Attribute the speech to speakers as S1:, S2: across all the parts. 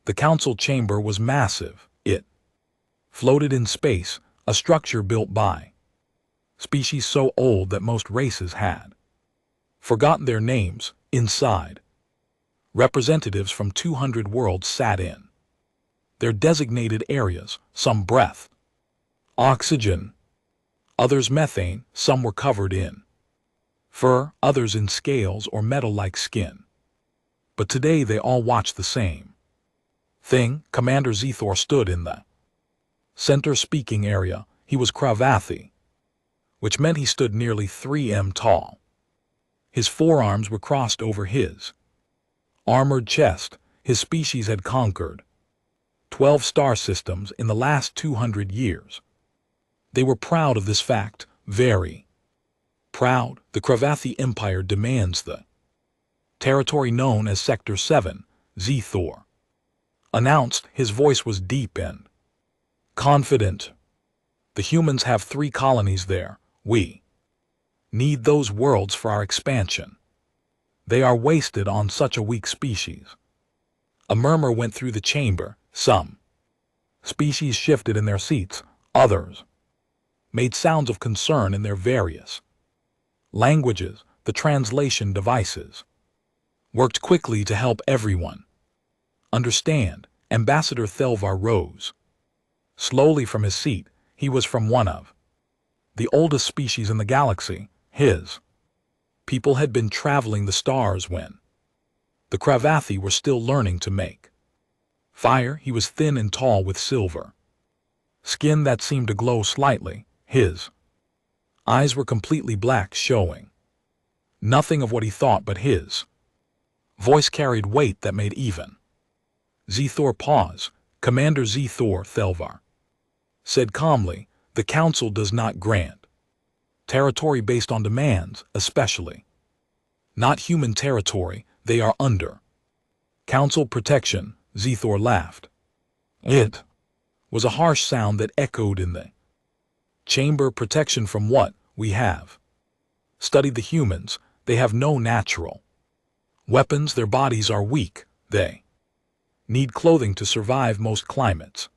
S1: The council chamber was massive. It floated in space, a structure built by species so old that most races had forgotten their names. Inside, representatives from 200 worlds sat in their designated areas, some breath oxygen, others methane, some were covered in fur, others in scales or metal-like skin. But today they all watched the same thing. Commander Zethor stood in the center speaking area. He was Cravathi, which meant he stood nearly 3 m tall. His forearms were crossed over his armored chest. His species had conquered 12 star systems in the last 200 years. They were proud of this fact, very proud. The Cravathi Empire demands the territory known as Sector 7, Zethor announced. His voice was deep and confident. The humans have 3 colonies there. We need those worlds for our expansion. They are wasted on such a weak species. A murmur went through the chamber. Some species shifted in their seats. Others made sounds of concern in their various languages. The translation devices worked quickly to help everyone understand. Ambassador Thelvar rose slowly from his seat. He was from one of the oldest species in the galaxy. His people had been traveling the stars when the Cravathi were still learning to make fire. He was thin and tall with silver skin that seemed to glow slightly. His eyes were completely black, showing nothing of what he thought, but his voice carried weight that made even Zethor pause. Commander Zethor Thelvar said calmly, "The Council does not grant territory based on demands, especially not human territory. They are under Council protection." Zethor laughed. It was a harsh sound that echoed in the chamber. Protection from what? We have studied the humans. They have no natural weapons. Their bodies are weak. They need clothing to survive most climates.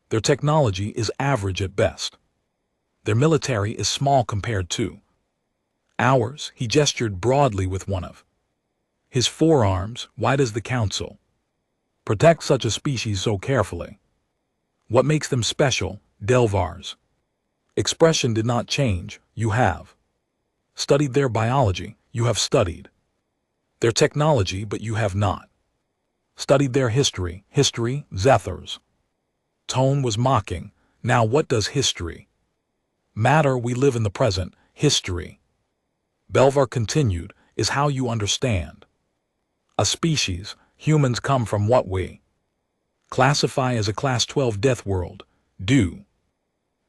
S1: Their technology is average at best. Their military is small compared to ours. He gestured broadly with one of his forearms. Why does the Council protect such a species so carefully? What makes them special? Delvar's expression did not change. You have studied their biology. You have studied their technology, but you have not studied their history. History? Zethor's tone was mocking. Now what does history matter? We live in the present. History, Belvar continued, is how you understand a species. Humans come from what we classify as a Class 12 death world. Do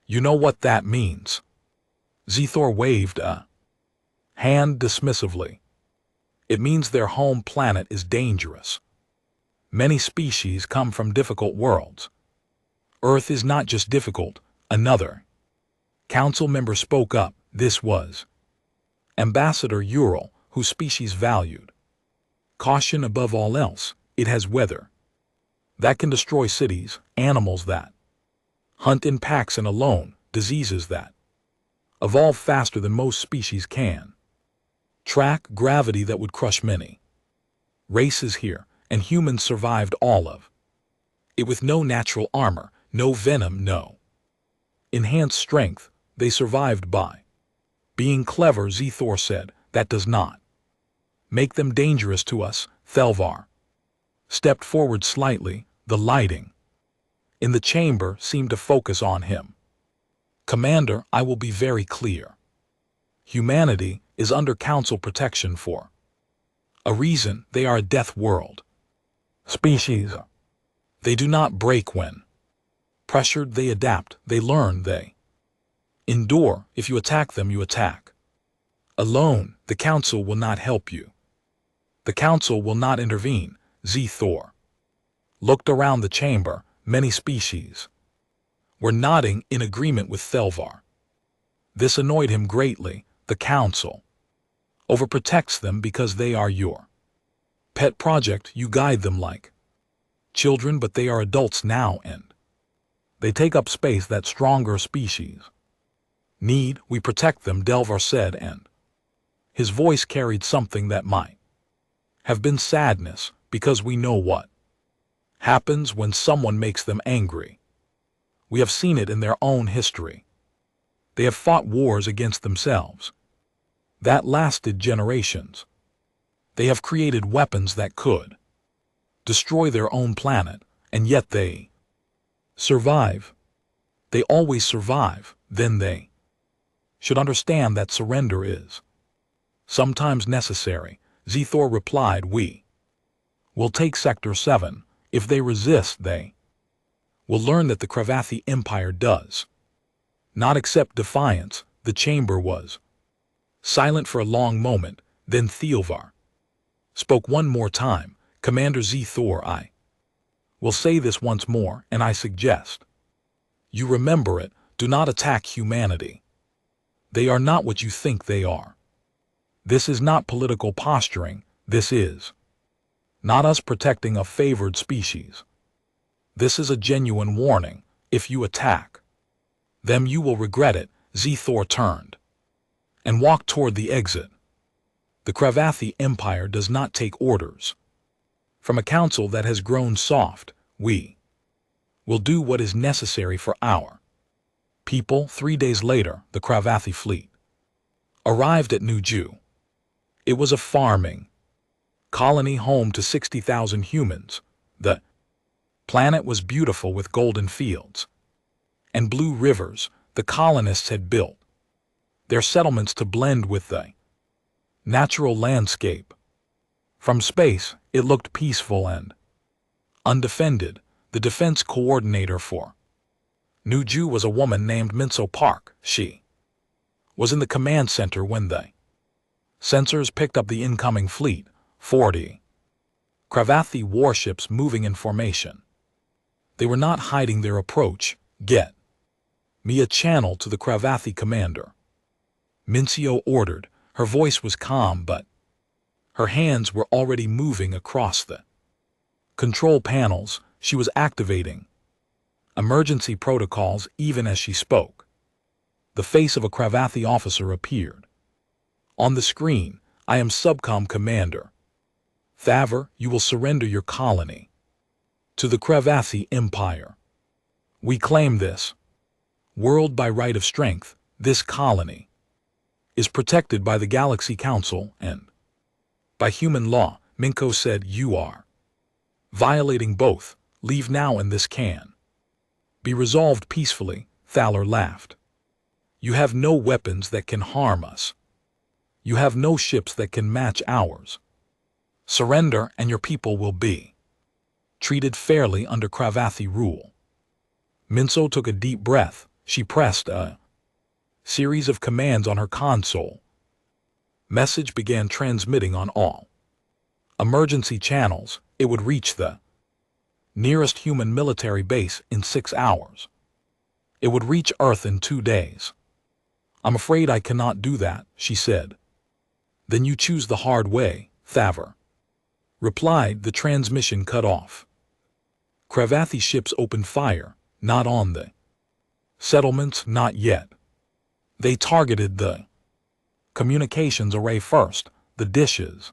S1: you know what that means? Zethor waved a hand dismissively. It means their home planet is dangerous. Many species come from difficult worlds. Earth is not just difficult. Another council member spoke up. This was Ambassador Ural, whose species valued caution above all else. It has weather that can destroy cities, animals that hunt in packs and alone, diseases that evolve faster than most species can track, gravity that would crush many races here, and humans survived all of it with no natural armor, no venom, no enhanced strength. They survived by being clever. Zethor said, that does not make them dangerous to us. Thelvar stepped forward slightly. The lighting in the chamber seemed to focus on him. Commander, I will be very clear. Humanity is under council protection for a reason. They are a death world species. They do not break when pressured. They adapt. They learn. They endure. If you attack them, you attack alone. The council will not help you. The council will not intervene. Zethor looked around the chamber. Many species were nodding in agreement with Thelvar. This annoyed him greatly. The council overprotects them because they are your pet project. You guide them like Children, but they are adults now, and they take up space that stronger species need. We protect them, Delvar said, and his voice carried something that might have been sadness, because we know what happens when someone makes them angry. We have seen it in their own history. They have fought wars against themselves that lasted generations. They have created weapons that could destroy their own planet, and yet they survive. They always survive. Then they should understand that surrender is sometimes necessary. Zethor replied, we will take Sector 7. If they resist, they will learn that the Cravathi Empire does not accept defiance. The chamber was silent for a long moment, then Thielvar spoke one more time. Commander Zethor, I will say this once more, and I suggest you remember it. Do not attack humanity. They are not what you think they are. This is not political posturing. This is not us protecting a favored species. This is a genuine warning. If you attack them, you will regret it. Zethor turned and walked toward the exit. The Cravathi Empire does not take orders from a council that has grown soft. We will do what is necessary for our people. 3 days later, the Cravathi fleet arrived at New Jew. It was a farming colony home to 60,000 humans. The planet was beautiful with golden fields and blue rivers. The colonists had built their settlements to blend with the natural landscape. From space, it looked peaceful and undefended. The defense coordinator for New Jew was a woman named Minso Park. She was in the command center when the sensors picked up the incoming fleet, 40 Cravathi warships moving in formation. They were not hiding their approach. Get me a channel to the Cravathi commander, Mincio ordered. Her voice was calm, but her hands were already moving across the control panels. She was activating emergency protocols even as she spoke. The face of a Cravathi officer appeared on the screen. I am Subcom Commander Thaver. You will surrender your colony to the Cravathi Empire. We claim this world by right of strength. This colony is protected by the Galaxy Council and by human law. Minko said, you are violating both. Leave now and this can be resolved peacefully. Thaler laughed. You have no weapons that can harm us. You have no ships that can match ours. Surrender and your people will be treated fairly under Cravathi rule. Minso took a deep breath. She pressed a series of commands on her console. Message began transmitting on all emergency channels. It would reach the nearest human military base in 6 hours. It would reach Earth in 2 days. I'm afraid I cannot do that, she said. Then you choose the hard way, Thaver replied. The transmission cut off. Cravathi ships opened fire, not on the settlements, not yet. They targeted the communications array first. The dishes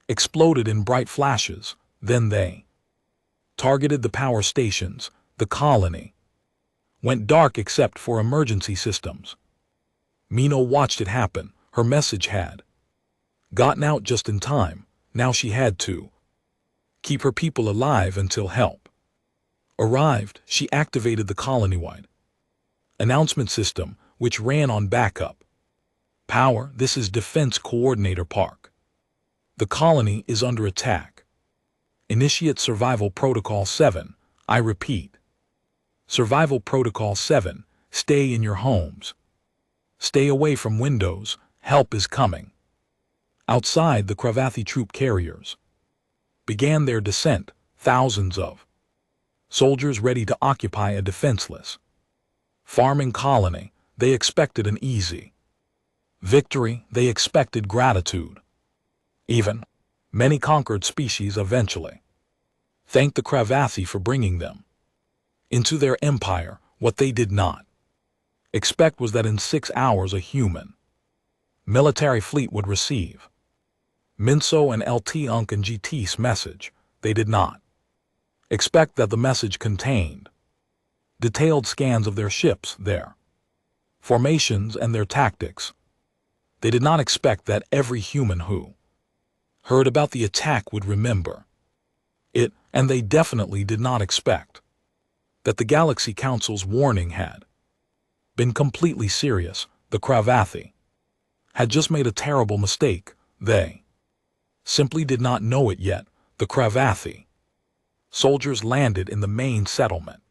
S1: exploded in bright flashes. Then they targeted the power stations. The colony went dark except for emergency systems. Mino watched it happen. Her message had gotten out just in time. Now she had to keep her people alive until help arrived. She activated the colony-wide announcement system, which ran on backup power. This is Defense Coordinator Park. The colony is under attack. Initiate Survival Protocol 7. I repeat. Survival Protocol 7. Stay in your homes. Stay away from windows. Help is coming. Outside, the Cravathi troop carriers began their descent. Thousands of soldiers ready to occupy a defenseless farming colony. They expected an easy victory. They expected gratitude. Even many conquered species eventually thanked the Cravathi for bringing them into their empire. What they did not expect was that in 6 hours a human military fleet would receive Minso and LT Unk and GT's message. They did not expect that the message contained detailed scans of their ships, their formations, and their tactics. They did not expect that every human who heard about the attack would remember it, and they definitely did not expect that the Galaxy Council's warning had been completely serious. The Cravathi had just made a terrible mistake. They simply did not know it yet. The Cravathi soldiers landed in the main settlement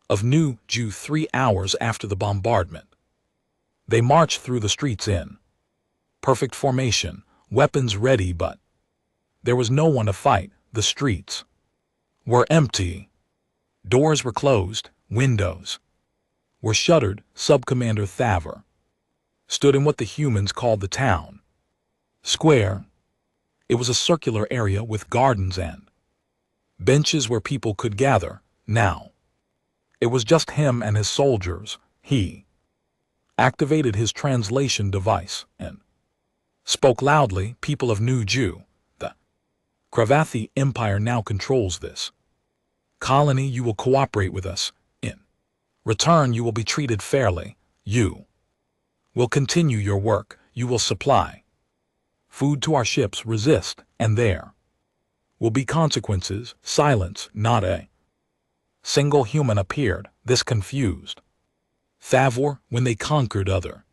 S1: of New Ju 3 hours after the bombardment. They marched through the streets in perfect formation, weapons ready, but there was no one to fight. The streets were empty. Doors were closed, windows were shuttered. Subcommander Thaver stood in what the humans called the town square. It was a circular area with gardens and benches where people could gather. Now, it was just him and his soldiers. He activated his translation device and spoke loudly. People of New Ju, the Cravathi Empire now controls this colony. You will cooperate with us. In return, you will be treated fairly. You will continue your work. You will supply food to our ships. Resist, and there will be consequences. Silence. Not a single human appeared. This confused Thavor. When they conquered other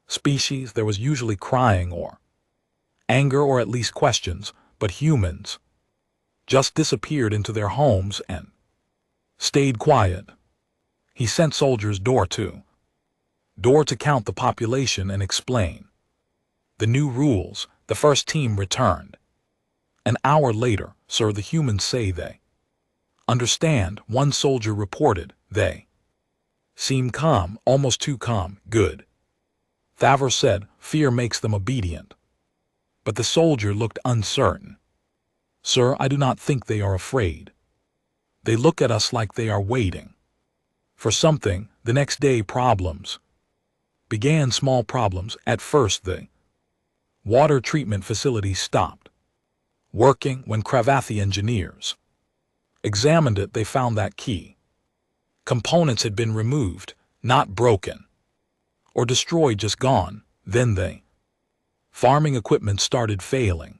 S1: species, there was usually crying or anger or at least questions, but humans just disappeared into their homes and stayed quiet. He sent soldiers door to count the population and explain the new rules. The first team returned an hour later. Sir, the humans say they understand. One soldier reported. They seem calm, almost too calm. Good. Thavor said, fear makes them obedient. But the soldier looked uncertain. Sir, I do not think they are afraid. They look at us like they are waiting for something. The next day problems began. Small problems. At first the water treatment facility stopped working. When Cravathi engineers examined it, they found that key components had been removed, not broken or destroyed, just gone. Then the farming equipment started failing.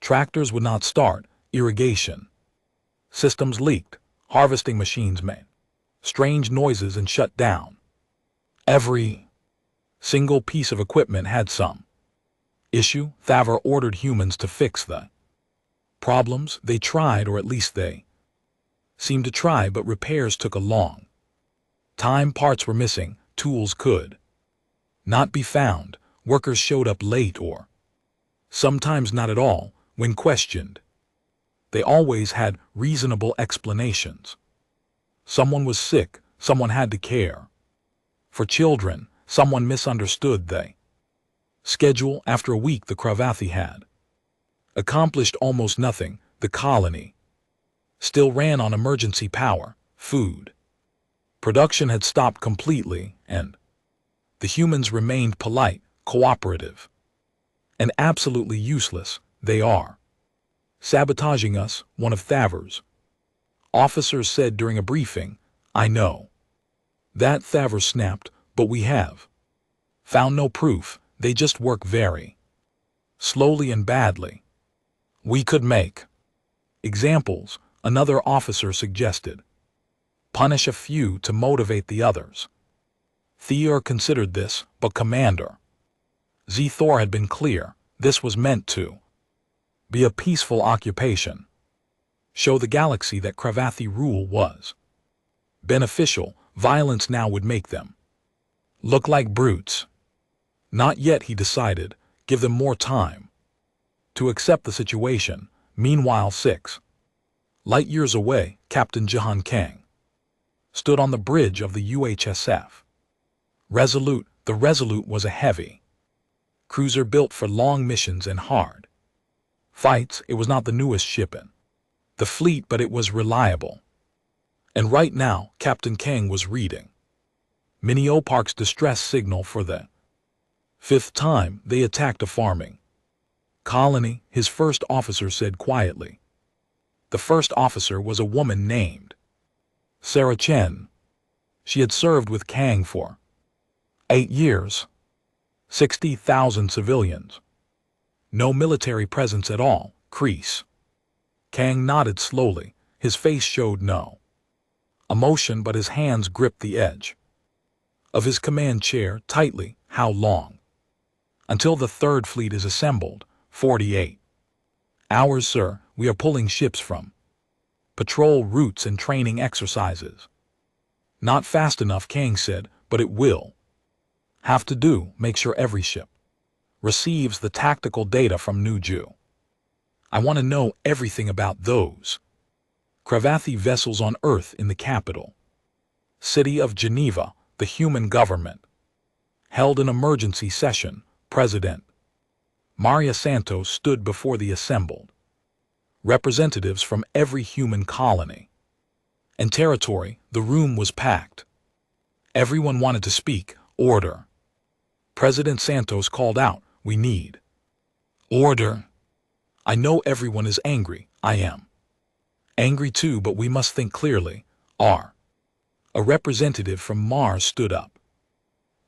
S1: Tractors would not start, irrigation systems leaked, harvesting machines made strange noises and shut down. Every single piece of equipment had some issue. Thavor ordered humans to fix the problems. They tried, or at least they seemed to try, but repairs took a long time. Parts were missing, tools could not be found, workers showed up late or sometimes not at all. When questioned, they always had reasonable explanations. Someone was sick, someone had to care for children, someone misunderstood the schedule. After a week, the Cravathi had accomplished almost nothing. The colony still ran on emergency power. Food production had stopped completely, and the humans remained polite, cooperative, and absolutely useless. They are sabotaging us, one of Thavor's officers said during a briefing. I know that, Thavor snapped, but we have found no proof. They just work very slowly and badly. We could make examples, another officer suggested. Punish a few to motivate the others. Theor considered this, but Commander Zthor had been clear. This was meant to be a peaceful occupation. Show the galaxy that Cravathi rule was beneficial. Violence now would make them look like brutes. Not yet, he decided. Give them more time to accept the situation. Meanwhile, 6 light years away, Captain Jahan Kang stood on the bridge of the UHSF Resolute. The Resolute was a heavy cruiser built for long missions and hard fights. It was not the newest ship in The fleet, but it was reliable. And right now, Captain Kang was reading Mineo Park's distress signal for the fifth time they attacked a farming colony, his first officer said quietly. The first officer was a woman named Sarah Chen. She had served with Kang for 8 years. 60,000 civilians. No military presence at all, Kreese. Kang nodded slowly. His face showed no emotion, but his hands gripped the edge of his command chair tightly. How long? Until the Third Fleet is assembled. 48 hours, sir. We are pulling ships from patrol routes and training exercises. Not fast enough, Kang said, but it will have to do. Make sure every ship receives the tactical data from Nuju. I want to know everything about those Cravathi vessels on Earth. In the capital city of Geneva, the human government held an emergency session. President Maria Santos stood before the assembled representatives from every human colony and territory. The room was packed. Everyone wanted to speak. Order. President Santos called out, "We need order. I know everyone is angry. I am angry too, but we must think clearly." A representative from Mars stood up.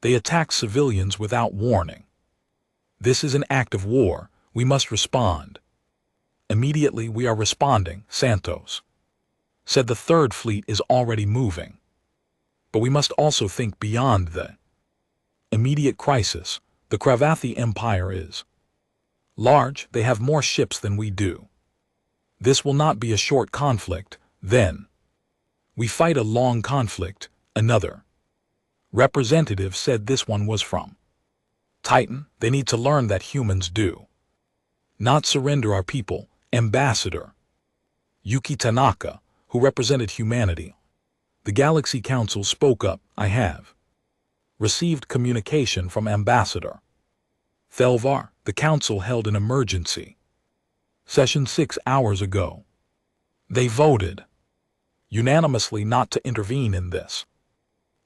S1: "They attack civilians without warning. This is an act of war. We must respond. Immediately we are responding," Santos said. "The Third Fleet is already moving. But we must also think beyond the immediate crisis. The Cravathi Empire is large. They have more ships than we do. This will not be a short conflict. Then we fight a long conflict." Another representative said. This one was from Titan. "They need to learn that humans do not surrender our people." Ambassador Yuki Tanaka, who represented humanity, the Galaxy Council, spoke up. "I have received communication from Ambassador Thelvar. The Council held an emergency session 6 hours ago. They voted unanimously not to intervene in this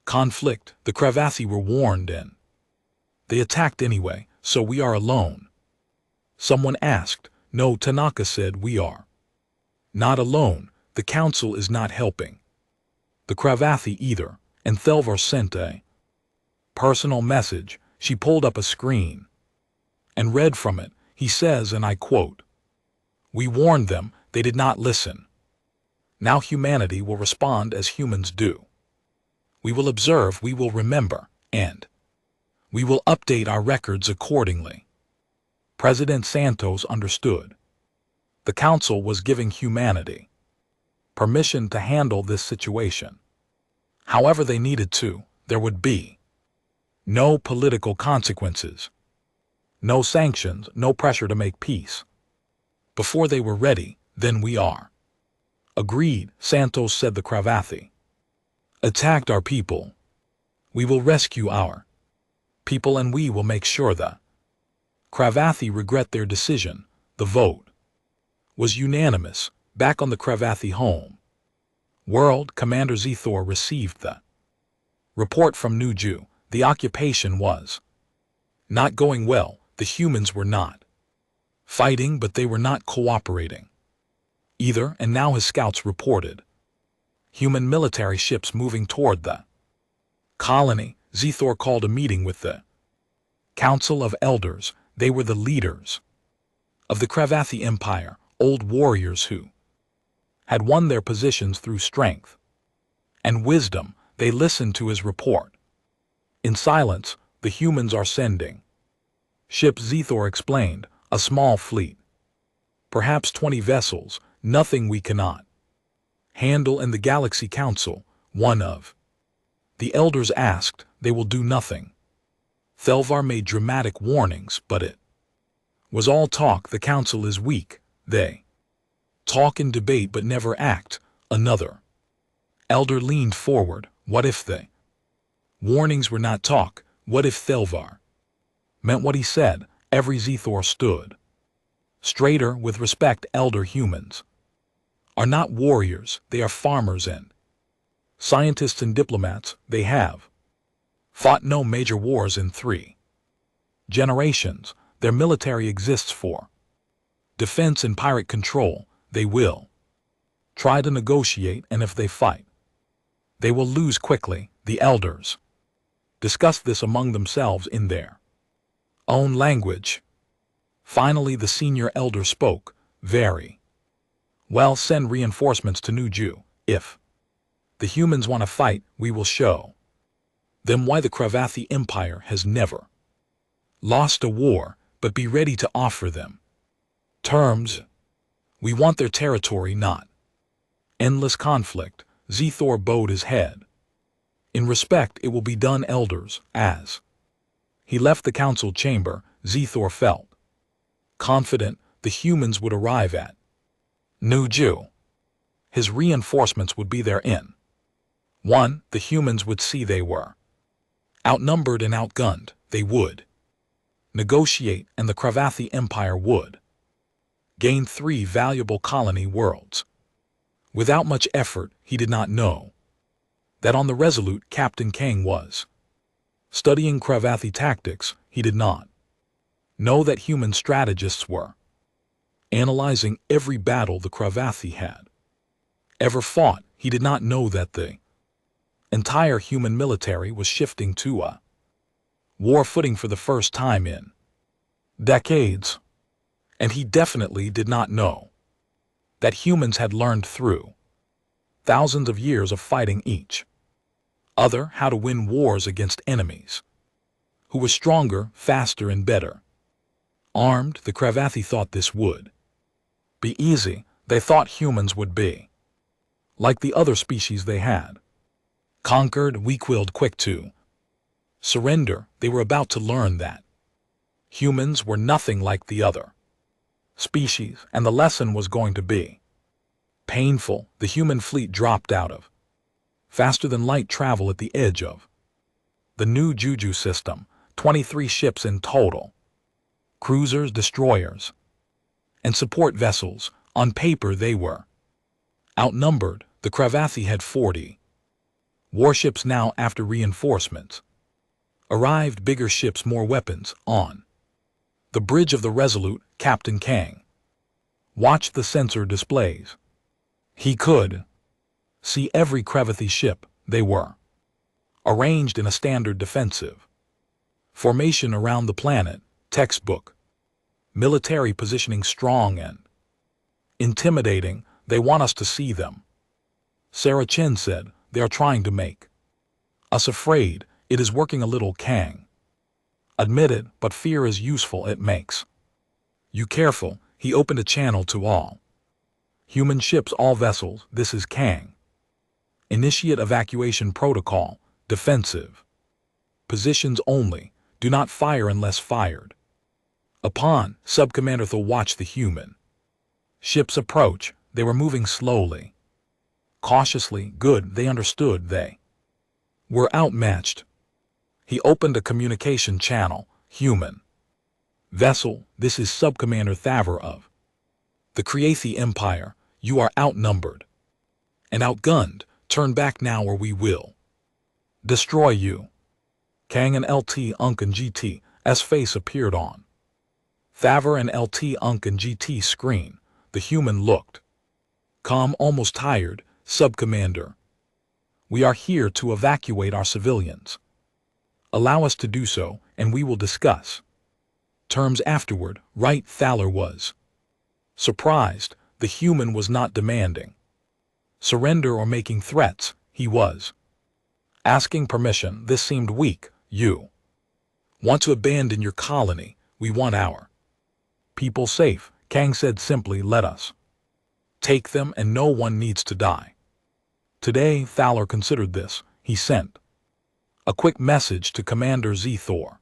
S1: conflict. The Cravathi were warned and they attacked anyway, so we are alone." Someone asked. "No," Tanaka said, "we are not alone. The Council is not helping the Cravathi either." And Thelvar sent a personal message. She pulled up a screen and read from it. He says, and I quote, "We warned them. They did not listen. Now humanity will respond as humans do. We will observe, we will remember, and we will update our records accordingly." President Santos understood. The Council was giving humanity permission to handle this situation however they needed to. There would be no political consequences, no sanctions, no pressure to make peace before they were ready. Then we are agreed, Santos said. The Cravathi attacked our people. We will rescue our people and we will make sure the Cravathi regret their decision. The vote was unanimous. Back on the Cravathi home world, Commander Zethor received the report from Nuju. The occupation was not going well. The humans were not fighting, but they were not cooperating either, and now his scouts reported human military ships moving toward the colony. Zethor called a meeting with the Council of Elders. They were the leaders of the Cravathi Empire, old warriors who had won their positions through strength and wisdom. They listened to his report. In silence, the humans are sending ships, Zethor explained, a small fleet. Perhaps 20 vessels, nothing we cannot handle. And the Galaxy Council, one of the elders, asked. They will do nothing. Thelvar made dramatic warnings, but it was all talk. The Council is weak. They talk and debate but never act. Another elder leaned forward. What if the warnings were not talk? What if Thelvar meant what he said? Every Zethor stood straighter with respect. Elder humans are not warriors, they are farmers and scientists and diplomats. They have fought no major wars in 3 generations. Their military exists for defense and pirate control. They will try to negotiate, and if they fight, they will lose quickly. The elders discuss this among themselves in their own language. Finally, the senior elder spoke. Very well, send reinforcements to Nuju. If the humans want to fight, we will show them why the Cravathi Empire has never lost a war, but be ready to offer them terms. We want their territory, not endless conflict. Zethor bowed his head. In respect, it will be done, elders. As he left the council chamber, Zethor felt confident the humans would arrive at Nuju. His reinforcements would be there in 1. The humans would see they were outnumbered and outgunned. They would negotiate, and the Cravathi Empire would gain 3 valuable colony worlds. Without much effort, he did not know that on the Resolute Captain Kang was studying Cravathi tactics. He did not know that human strategists were analyzing every battle the Cravathi had ever fought. He did not know that the entire human military was shifting to a war footing for the first time in decades. And he definitely did not know that humans had learned through thousands of years of fighting each other how to win wars against enemies who were stronger, faster, and better armed. The Cravathi thought this would be easy. They thought humans would be like the other species they had conquered, weak-willed, quick to surrender. They were about to learn that humans were nothing like the other species, and the lesson was going to be painful. The human fleet dropped out of faster-than-light travel at the edge of the new Juju system. 23 ships in total, cruisers, destroyers, and support vessels. On paper, they were outnumbered. The Cravathi had 40 warships now after reinforcements arrived, bigger ships, more weapons. On the bridge of the Resolute, Captain Kang watched the sensor displays. He could see every Cravathi ship. They were arranged in a standard defensive formation around the planet. Textbook military positioning, strong and intimidating. They want us to see them. Sarah Chen said, they are trying to make us afraid. It is working a little, Kang admitted, but fear is useful. It makes you careful. He opened a channel to all human ships, all vessels. This is Kang. Initiate evacuation protocol. Defensive positions only. Do not fire unless fired upon. Subcommander Tho watched the human ships approach. They were moving slowly, cautiously. Good, they understood they were outmatched. He opened a communication channel. Human vessel, this is Subcommander Thaver of the Cravathi Empire. You are outnumbered and outgunned. Turn back now or we will destroy you. Kang and LT Unk and GT's face appeared on Thaver and LT Unk and GT screen. The human looked calm, almost tired. Subcommander, we are here to evacuate our civilians. Allow us to do so, and we will discuss terms afterward. Right? Thaler was surprised. The human was not demanding surrender or making threats. He was asking permission. This seemed weak. You want to abandon your colony. We want our people safe. Kang said simply, let us take them, and no one needs to die today. Thaler considered this. He sent a quick message to Commander Zethor,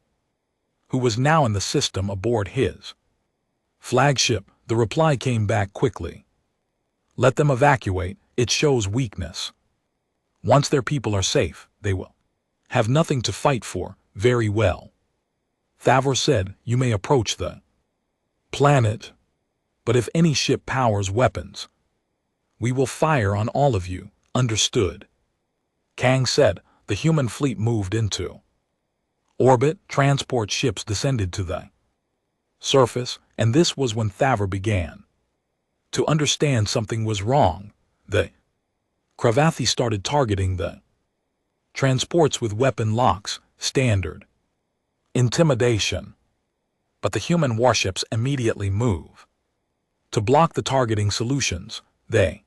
S1: who was now in the system aboard his flagship. The reply came back quickly. Let them evacuate. It shows weakness. Once their people are safe, they will have nothing to fight for. Very well. Thaver said, you may approach the planet, but if any ship powers weapons, We will fire on all of you, understood? Kang said. The human fleet moved into orbit. Transport ships descended to the surface, and this was when Thavor began to understand something was wrong. The Cravathi started targeting the transports with weapon locks, standard intimidation. But the human warships immediately move to block the targeting solutions. They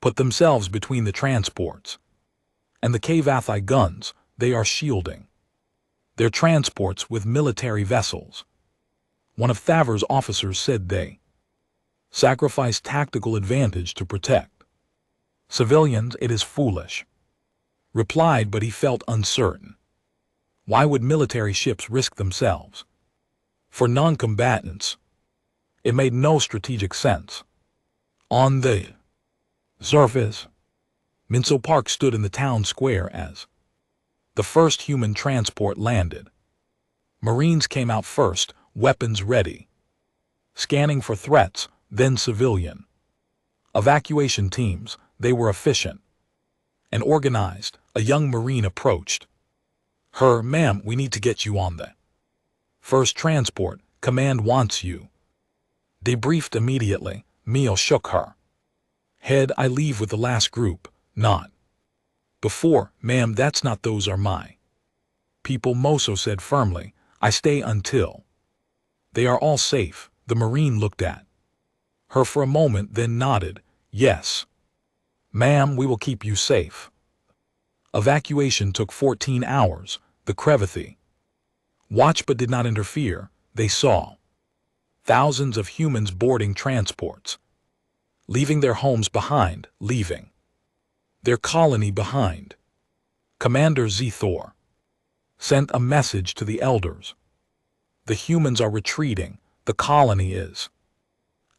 S1: put themselves between the transports and the Cravathi guns. They are shielding their transports with military vessels. One of Thavor's officers said they sacrifice tactical advantage to protect civilians. It is foolish, replied, but he felt uncertain. Why would military ships risk themselves for non-combatants? It made no strategic sense. On the surface, Minso Park stood in the town square as the first human transport landed. Marines came out first, weapons ready, scanning for threats, then civilian evacuation teams. They were efficient and organized. A young Marine approached her. Ma'am, we need to get you on the first transport. Command wants you. Debriefed immediately. Mio shook her head. I leave with the last group. Not before. Ma'am, that's not. Those are my people, Moso said firmly. I stay until they are all safe. The Marine looked at her for a moment, then nodded. Yes, ma'am, we will keep you safe. Evacuation took 14 hours. The Cravathi watched but did not interfere. They saw thousands of humans boarding transports, leaving their homes behind, leaving their colony behind. Commander Zethor sent a message to the elders. The humans are retreating. The colony is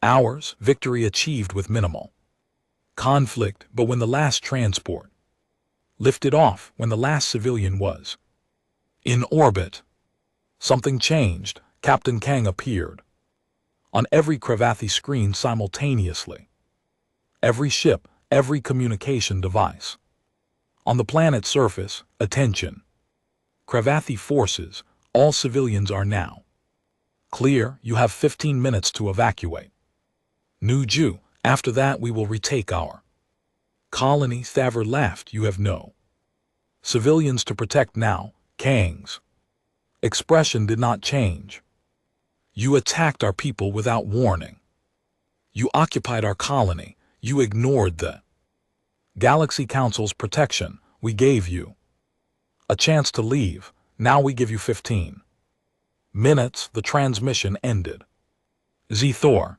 S1: ours. Victory achieved with minimal conflict. But when the last transport lifted off, when the last civilian was in orbit, something changed. Captain Kang appeared on every Cravathi screen simultaneously. Every ship, every communication device on the planet's surface. Attention, Cravathi forces, all civilians are now clear. You have 15 minutes to evacuate Nuju. After that we will retake our colony. Thavor laughed. You have no civilians to protect now. Kang's expression did not change. You attacked our people without warning. You occupied our colony. You ignored the Galaxy Council's protection. We gave you a chance to leave. Now we give you 15 minutes. The transmission ended. Zethor,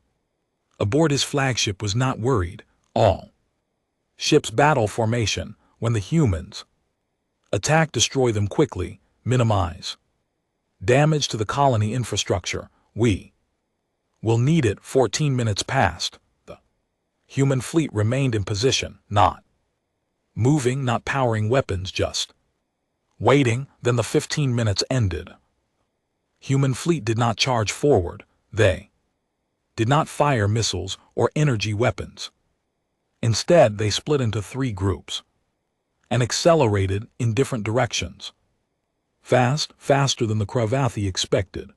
S1: aboard his flagship, was not worried. All ships battle formation. When the humans attack, destroy them quickly. Minimize damage to the colony infrastructure. We will need it. 14 minutes passed. The human fleet remained in position, not moving, not powering weapons, just waiting. Then the 15 minutes ended. Human fleet did not charge forward. They did not fire missiles or energy weapons. Instead, they split into 3 groups and accelerated in different directions. Faster than the Cravathi expected.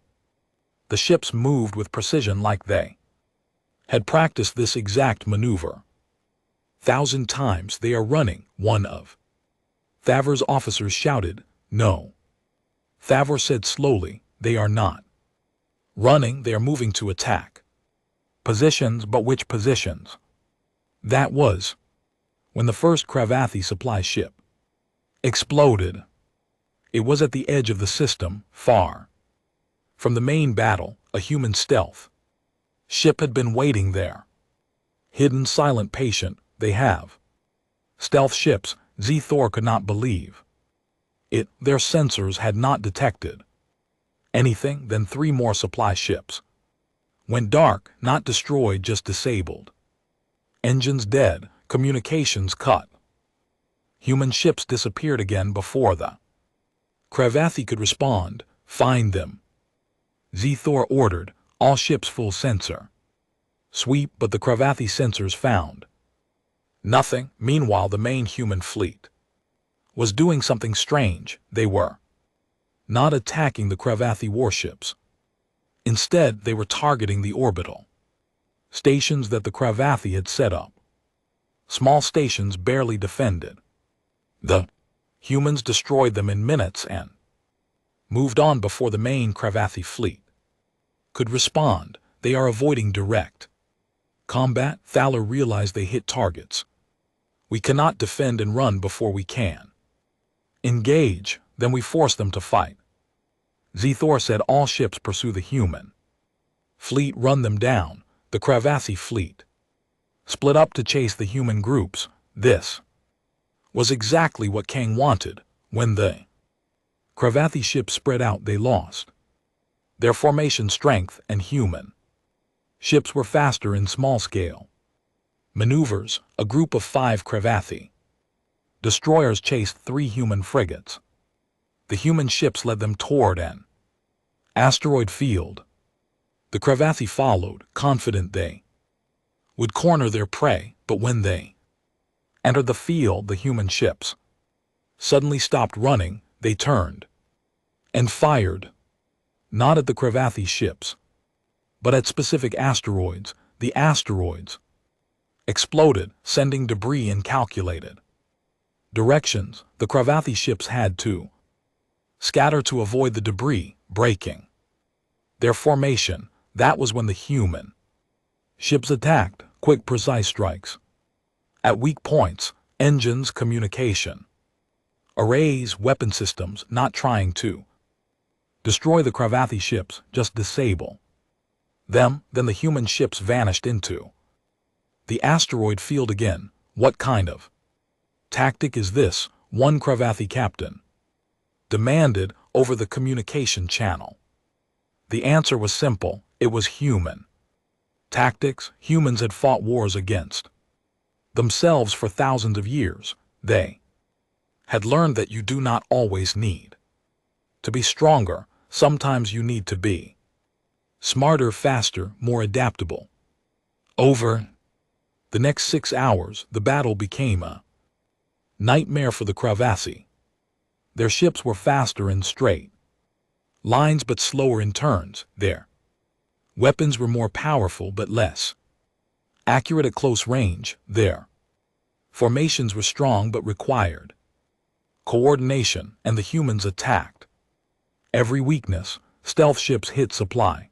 S1: The ships moved with precision, like they had practiced this exact maneuver 1,000 times. They are running, one of Thavor's officers shouted. No, Thavor said slowly, they are not running, they are moving to attack positions. But which positions? That was when the first Cravathi supply ship exploded. It was at the edge of the system, far from the main battle. A human stealth ship had been waiting there. Hidden, silent, patient. They have stealth ships. Zethor could not believe it. Their sensors had not detected anything. Then 3 more supply ships went dark, not destroyed, just disabled. Engines dead, communications cut. Human ships disappeared again before the Cravathi could respond. Find them, Zethor ordered. All ships full sensor sweep. But the Cravathi sensors found Nothing. Meanwhile, the main human fleet was doing something strange. They were not attacking the Cravathi warships. Instead, they were targeting the orbital stations that the Cravathi had set up. Small stations barely defended. The humans destroyed them in minutes and moved on before the main Cravathi fleet could respond. They are avoiding direct combat. Thaler realized they hit targets. We cannot defend and run before we can engage, then we force them to fight. Zethor said all ships pursue the human fleet, run them down. The Cravathi fleet split up to chase the human groups. This was exactly what Kang wanted. When the Cravathi ships spread out, they lost their formation strength, and human ships were faster in small-scale maneuvers. A group of 5 Cravathi destroyers chased 3 human frigates. The human ships led them toward an asteroid field. The Cravathi followed, confident they would corner their prey, but when they entered the field, the human ships suddenly stopped running. They turned and fired, not at the Cravathi ships, but at specific asteroids. The asteroids exploded, sending debris in calculated directions. The Cravathi ships had to scatter to avoid the debris, breaking their formation. That was when the human ships attacked. Quick, precise strikes at weak points, engines, communication arrays, weapon systems, not trying to destroy the Cravathi ships, just disable them. Then the human ships vanished into the asteroid field again. What kind of tactic is this? One Cravathi captain demanded over the communication channel. The answer was simple. It was human tactics. Humans had fought wars against themselves for thousands of years. They had learned that you do not always need to be stronger. Sometimes you need to be smarter, faster, more adaptable. Over the next 6 hours, the battle became a nightmare for the Cravathi. Their ships were faster in straight lines but slower in turns. Their weapons were more powerful but less accurate at close range. Their formations were strong but required coordination, and the humans attacked every weakness. Stealth ships hit supply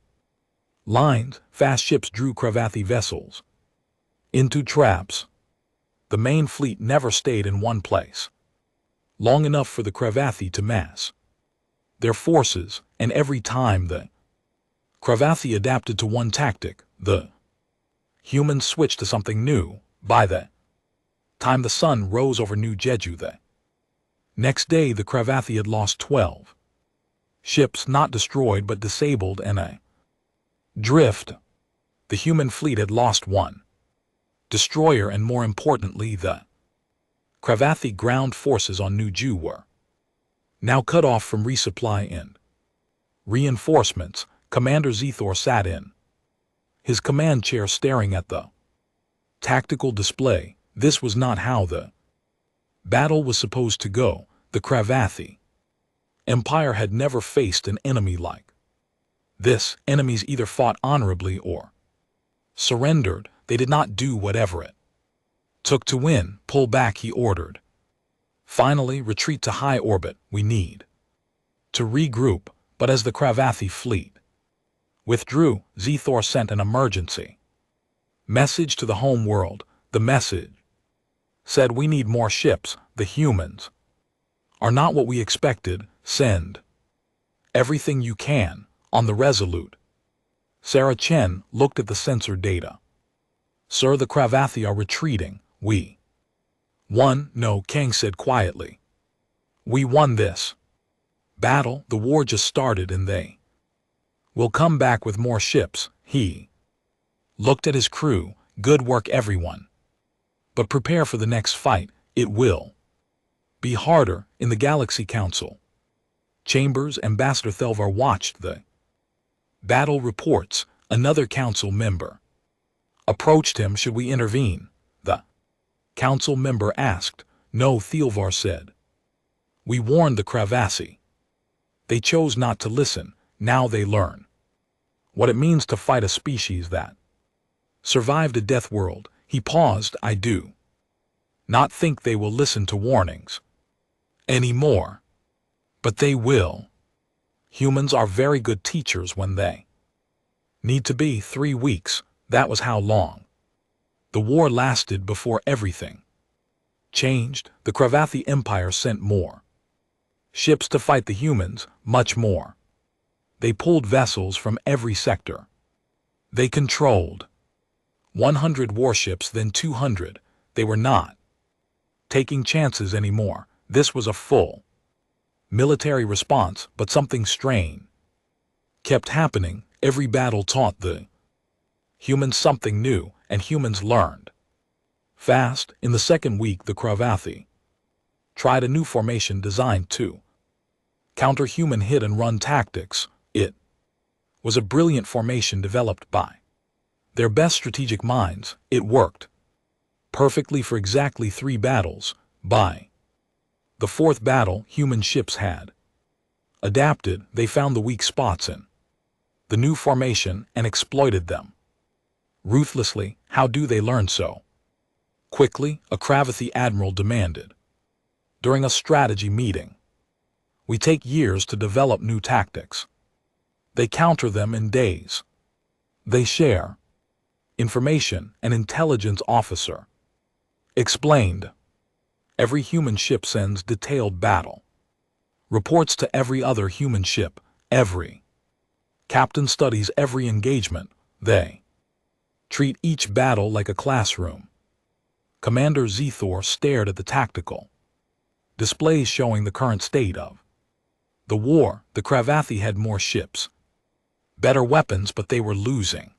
S1: lines. Fast ships drew Cravathi vessels into traps. The main fleet never stayed in one place long enough for the Cravathi to mass their forces, and every time the Cravathi adapted to one tactic, the humans switched to something new. By the time the sun rose over New Jeju the next day, the Cravathi had lost 12 ships, not destroyed but disabled, and a drift. The human fleet had lost 1 destroyer, and more importantly, the Cravathi ground forces on New Jeju were now cut off from resupply and reinforcements. Commander Zethor sat in his command chair staring at the tactical display. This was not how the battle was supposed to go. The Cravathi Empire had never faced an enemy like this. Enemies either fought honorably or surrendered. They did not do whatever it took to win. Pull back, he ordered. Finally, retreat to high orbit. We need to regroup. But as the Cravathi fleet withdrew, Zethor sent an emergency message to the home world. The message said, "We need more ships. The humans are not what we expected. Send everything you can on the Resolute." Sarah Chen looked at the sensor data. "Sir, the Cravathi are retreating. We won." "No," Kang said quietly. "We won this battle. The war just started and they will come back with more ships." He looked at his crew. "Good work, everyone. But prepare for the next fight. It will be harder." In the Galaxy Council chambers, Ambassador Thelvar watched the battle reports. Another council member approached him. "Should we intervene?" The Council member asked. No, Thielvar said. We warned the Kravasi. They chose not to listen. Now they learn what it means to fight a species that survived a death world. He paused. I do not think they will listen to warnings anymore. But they will. Humans are very good teachers when they need to be. 3 weeks, that was how long the war lasted before everything changed. The Kravathi Empire sent more ships to fight the humans, much more. They pulled vessels from every sector. They controlled 100 warships, then 200. They were not taking chances anymore. This was a full military response, but something strange kept happening. Every battle taught the humans something new, and humans learned fast. In the second week, the Kravathi tried a new formation designed to counter human hit-and-run tactics. It was a brilliant formation developed by their best strategic minds. It worked perfectly for exactly 3 battles. By the 4th battle, human ships had adapted. They found the weak spots in the new formation and exploited them ruthlessly. How do they learn so quickly? A Kravathi admiral demanded during a strategy meeting. We take years to develop new tactics. They counter them in days. They share information. An intelligence officer explained. Every human ship sends detailed battle reports to every other human ship. Every captain studies every engagement. They treat each battle like a classroom. Commander Zethor stared at the tactical displays showing the current state of the war. The Kravathi had more ships, better weapons, but they were losing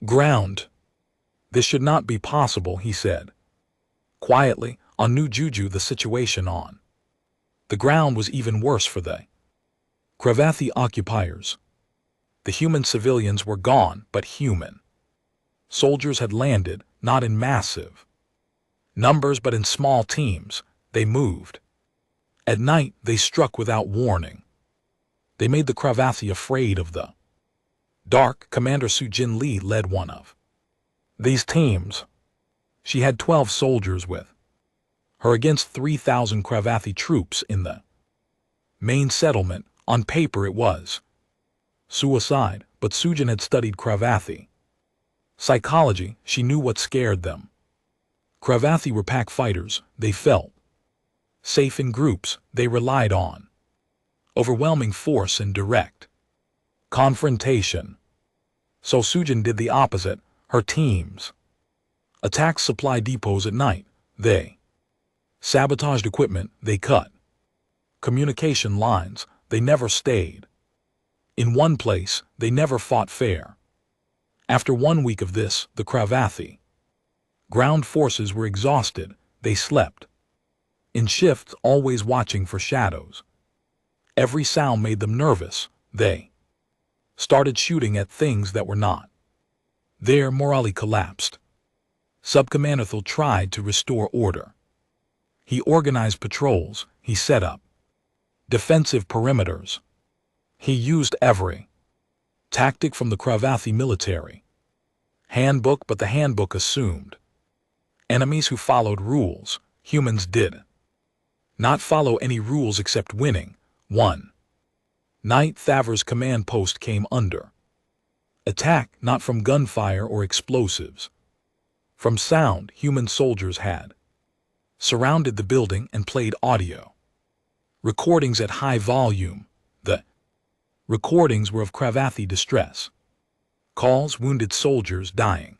S1: ground. This should not be possible, he said quietly. On New Juju, the situation on the ground was even worse for the Kravathi occupiers. The human civilians were gone, but human soldiers had landed, not in massive numbers but in small teams. They moved. At night, they struck without warning. They made the Kravathi afraid of the dark. Commander Sujin Lee led one of these teams. She had 12 soldiers with her against 3,000 Kravathi troops in the main settlement. On paper it was suicide, but Sujin had studied Kravathi psychology. She knew what scared them. Kravathi were pack fighters. They felt safe in groups. They relied on overwhelming force and direct confrontation. So Sujin did the opposite. Her teams attacked supply depots at night. They sabotaged equipment. They cut communication lines. They never stayed in one place. They never fought fair. After 1 week of this, the Kravathi ground forces were exhausted. They slept in shifts, always watching for shadows. Every sound made them nervous. They started shooting at things that were not there. Morale collapsed. Subcommander Thil tried to restore order. He organized patrols. He set up defensive perimeters. He used every tactic from the Kravathi military handbook, but the handbook assumed enemies who followed rules. Humans did not follow any rules except winning. One night, Thaver's command post came under attack, not from gunfire or explosives. From sound. Human soldiers had surrounded the building and played audio recordings at high volume. The recordings were of Kravathi distress calls, wounded soldiers dying,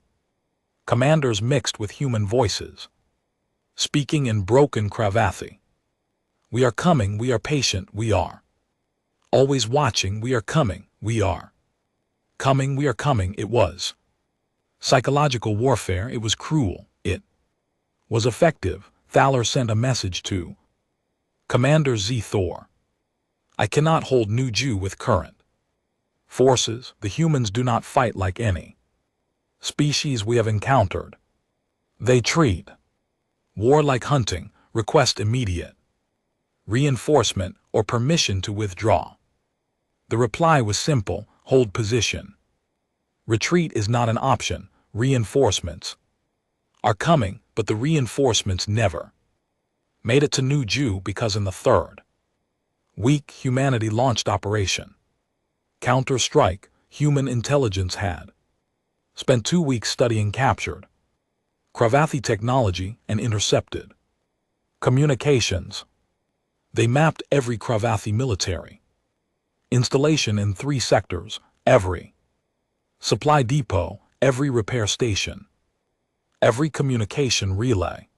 S1: commanders mixed with human voices speaking in broken Kravathi. We are coming. We are patient. We are always watching. We are coming. We are coming. We are coming. It was psychological warfare. It was cruel. It was effective. Thaler sent a message to Commander Zethor. I cannot hold New Jew with current forces. The humans do not fight like any species we have encountered. They treat War like hunting, request immediate reinforcement or permission to withdraw. The reply was simple, hold position. Retreat is not an option, reinforcements are coming, but the reinforcements never made it to New Jew because in the third week humanity launched Operation Counter-Strike. Human intelligence had spent 2 weeks studying captured Cravathi technology and intercepted communications. They mapped every Cravathi military installation in 3 sectors, every supply depot, every repair station, every communication relay,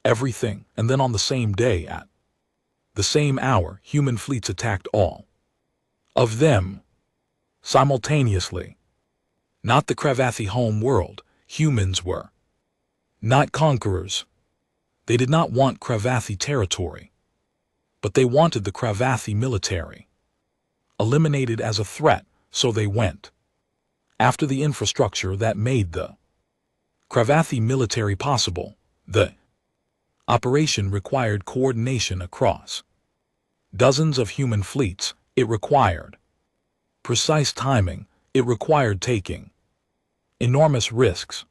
S1: everything, and then on the same day at the same hour, human fleets attacked all of them simultaneously. Not the Cravathi home world, humans were not conquerors. They did not want Cravathi territory, but they wanted the Cravathi military eliminated as a threat, so they went after the infrastructure that made the Cravathi military possible. The operation required coordination across dozens of human fleets. It required precise timing. It required taking enormous risks.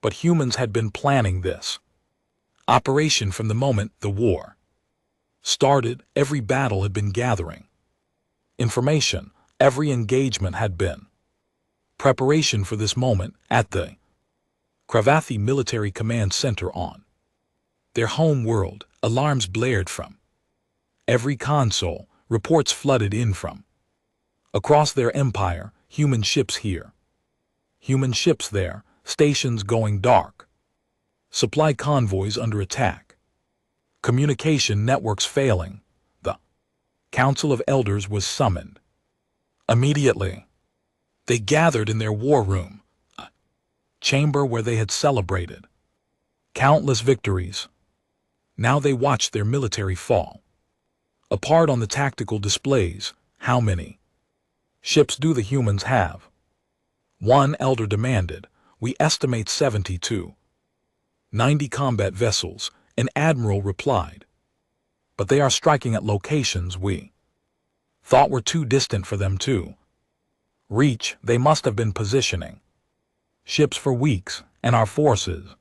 S1: But humans had been planning this operation from the moment the war started. Every battle had been gathering information. Every engagement had been preparation for this moment. At the Cravathi Military Command Center on their home world, alarms blared from every console. Reports flooded in from across their empire. Human ships here, human ships there, stations going dark, supply convoys under attack, communication networks failing. The Council of Elders was summoned. Immediately, they gathered in their war room, a chamber where they had celebrated countless victories. Now they watched their military fall apart on the tactical displays. How many ships do the humans have? One elder demanded. We estimate 70 to 90 combat vessels, an admiral replied. But they are striking at locations we thought were too distant for them to reach. They must have been positioning ships for weeks, and our forces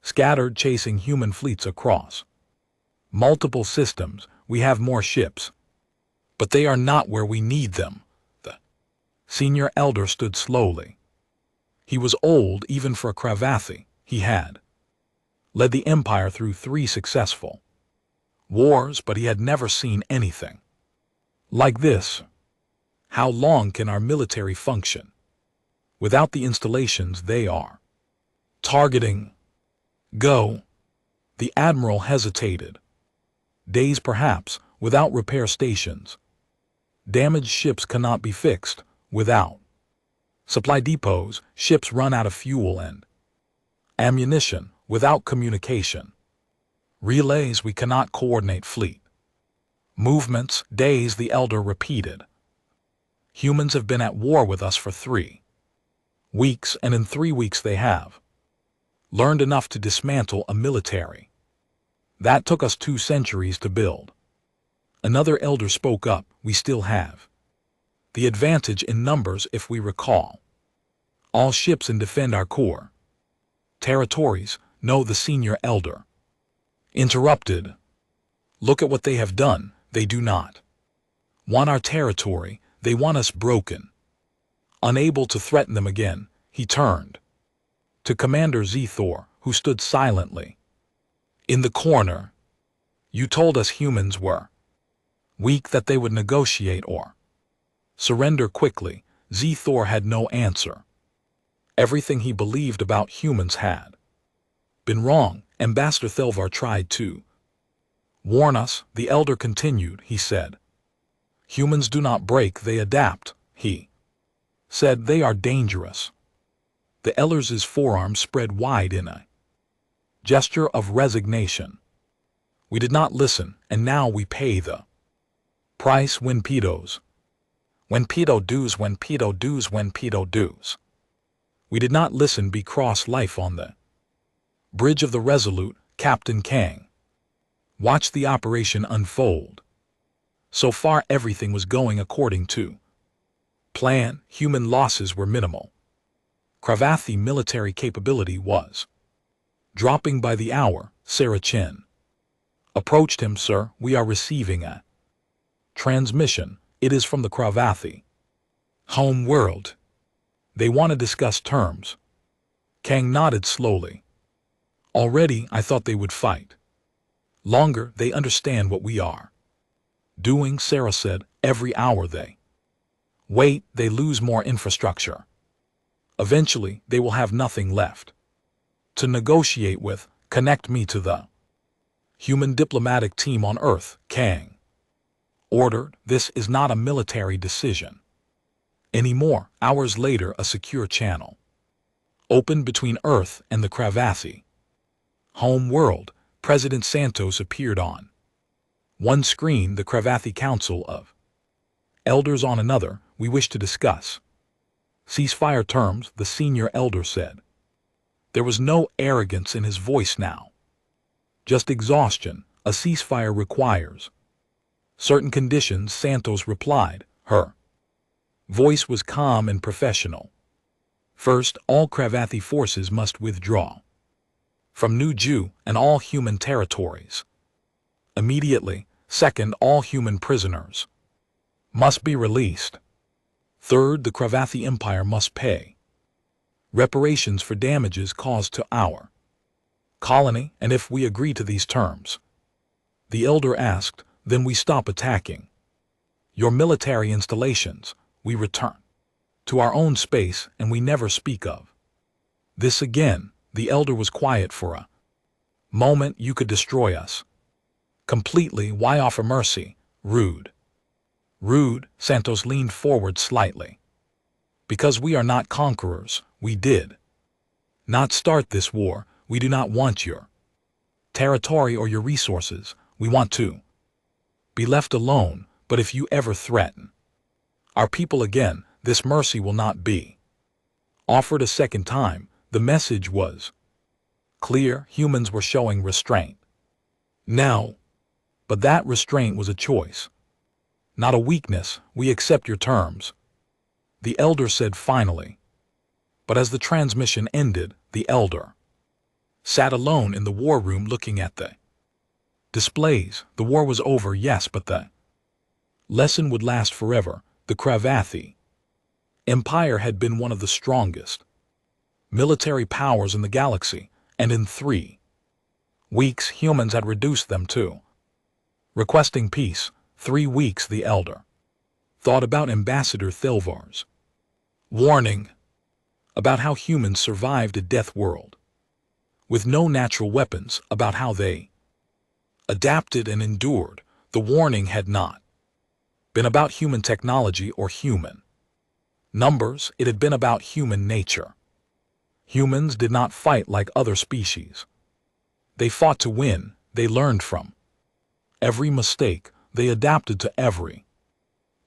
S1: scattered chasing human fleets across multiple systems. We have more ships, but they are not where we need them. The senior elder stood slowly. He was old even for a Cravathi. He had led the empire through 3 successful wars, but he had never seen anything like this. How long can our military function without the installations they are targeting? Go. The admiral hesitated. Days perhaps, without repair stations. Damaged ships cannot be fixed without supply depots. Ships run out of fuel and ammunition without communication relays. We cannot coordinate fleet movements. Days, the elder repeated. Humans have been at war with us for 3 weeks, and in 3 weeks they have learned enough to dismantle a military that took us 2 centuries to build. Another elder spoke up. We still have the advantage in numbers if we recall all ships and defend our core territories. No, the senior elder interrupted. Look at what they have done. They do not want our territory. They want us broken. Unable to threaten them again, he turned to Commander Zethor, who stood silently in the corner. You told us humans were weak, that they would negotiate or surrender quickly. Zethor had no answer. Everything he believed about humans had been wrong. Ambassador Thelvar tried to warn us. The elder continued. He said, humans do not break, they adapt. He said they are dangerous. The elder's forearms spread wide in a gesture of resignation. We did not listen, and now we pay the price. When pedos dues, when pedo dues, when pedo dues. We did not listen. Be cross life on the bridge of the Resolute. Captain Kang. Watched the operation unfold. So far everything was going according to plan. Human losses were minimal. Cravathi military capability was dropping by the hour. Sarah Chen approached him. Sir, we are receiving a transmission. It is from the Cravathi home world. They want to discuss terms. Kang nodded slowly. Already I thought they would fight. Longer, they understand what we are doing, Sarah said. Every hour they wait, they lose more infrastructure. Eventually, they will have nothing left to negotiate with. Connect me to the human diplomatic team on Earth, Kang ordered. This is not a military decision anymore. Hours later, a secure channel opened between Earth and the Cravathi home world. President Santos appeared on one screen, the Cravathi Council of Elders on another. We wish to discuss ceasefire terms, the senior elder said. There was no arrogance in his voice now, just exhaustion. A ceasefire requires certain conditions, Santos replied. Her voice was calm and professional. First, all Cravathi forces must withdraw from New Jew and all human territories immediately. Second, all human prisoners must be released. Third, the Cravathi Empire must pay reparations for damages caused to our colony. And if we agree to these terms, the elder asked, then we stop attacking your military installations. We return to our own space and we never speak of this again. The elder was quiet for a moment. You could destroy us completely. Why offer mercy? Rude. Rude. Santos leaned forward slightly. Because we are not conquerors. We did not start this war. We do not want your territory or your resources. We want to be left alone. But if you ever threaten our people again, this mercy will not be offered a second time. The message was clear. Humans were showing restraint now, but that restraint was a choice, not a weakness. We accept your terms, the elder said finally. But as the transmission ended, the elder sat alone in the war room looking at the displays. The war was over, yes, but the lesson would last forever. The Cravathi Empire had been one of the strongest military powers in the galaxy, and in 3 weeks humans had reduced them to requesting peace. 3 weeks. The elder thought about Ambassador Thilvar's warning about how humans survived a death world with no natural weapons, about how they adapted and endured. The warning had not been about human technology or human numbers. It had been about human nature. Humans did not fight like other species. They fought to win. They learned from every mistake. They adapted to every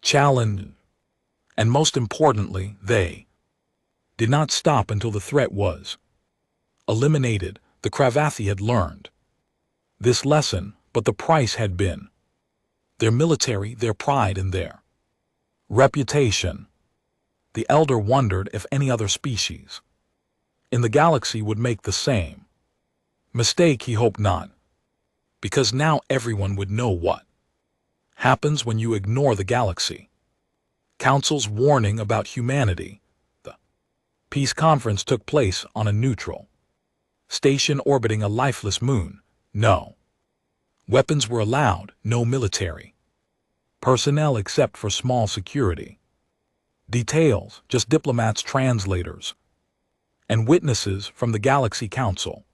S1: challenge. And most importantly, they did not stop until the threat was eliminated. The Cravathi had learned this lesson, but the price had been their military, their pride, and their reputation. The elder wondered if any other species in the galaxy would make the same mistake. He hoped not, because now everyone would know what happens when you ignore the galaxy Council's warning about humanity. The peace conference took place on a neutral station orbiting a lifeless moon. No weapons were allowed, no military personnel except for small security details, just diplomats, translators, and witnesses from the Galaxy Council.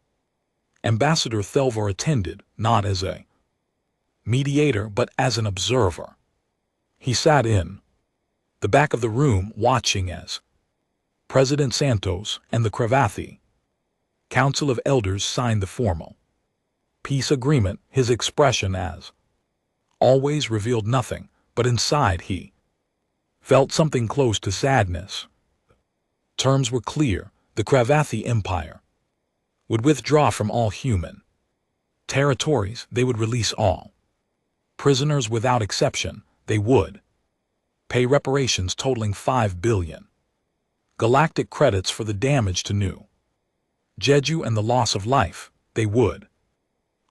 S1: Ambassador Thilvar attended, not as a mediator but as an observer. He sat in the back of the room watching as President Santos and the Cravathi Council of Elders signed the formal peace agreement. His expression, as always, revealed nothing, but inside he felt something close to sadness. Terms were clear. The Cravathi Empire would withdraw from all human Territories, they would release all. Prisoners without exception, they would. Pay reparations totaling $5 billion. Galactic credits for the damage to New Jeju and the loss of life, they would.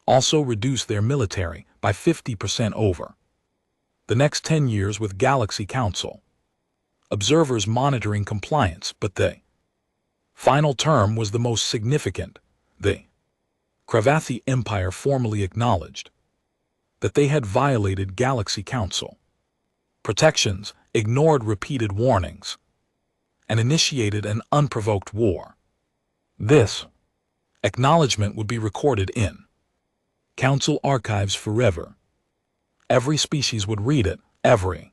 S1: Also reduce their military by 50% over the next 10 years with Galaxy Council. Observers monitoring compliance, but the final term was the most significant. The Cravathi Empire formally acknowledged that they had violated Galaxy Council protections, ignored repeated warnings, and initiated an unprovoked war. This acknowledgement would be recorded in Council archives forever. Every species would read it, every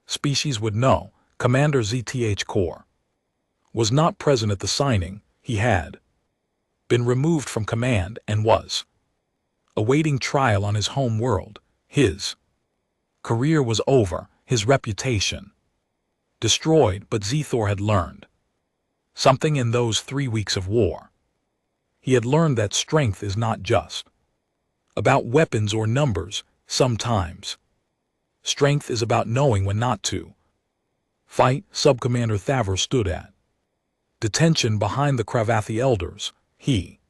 S1: species would know. Commander ZTH Core was not present at the signing. He had been removed from command and was awaiting trial on his home world. His career was over, his reputation destroyed, but Zthor had learned something in those 3 weeks of war. He had learned that strength is not just about weapons or numbers. Sometimes strength is about knowing when not to fight. Subcommander Thavor stood at detention behind the Cravathi elders. He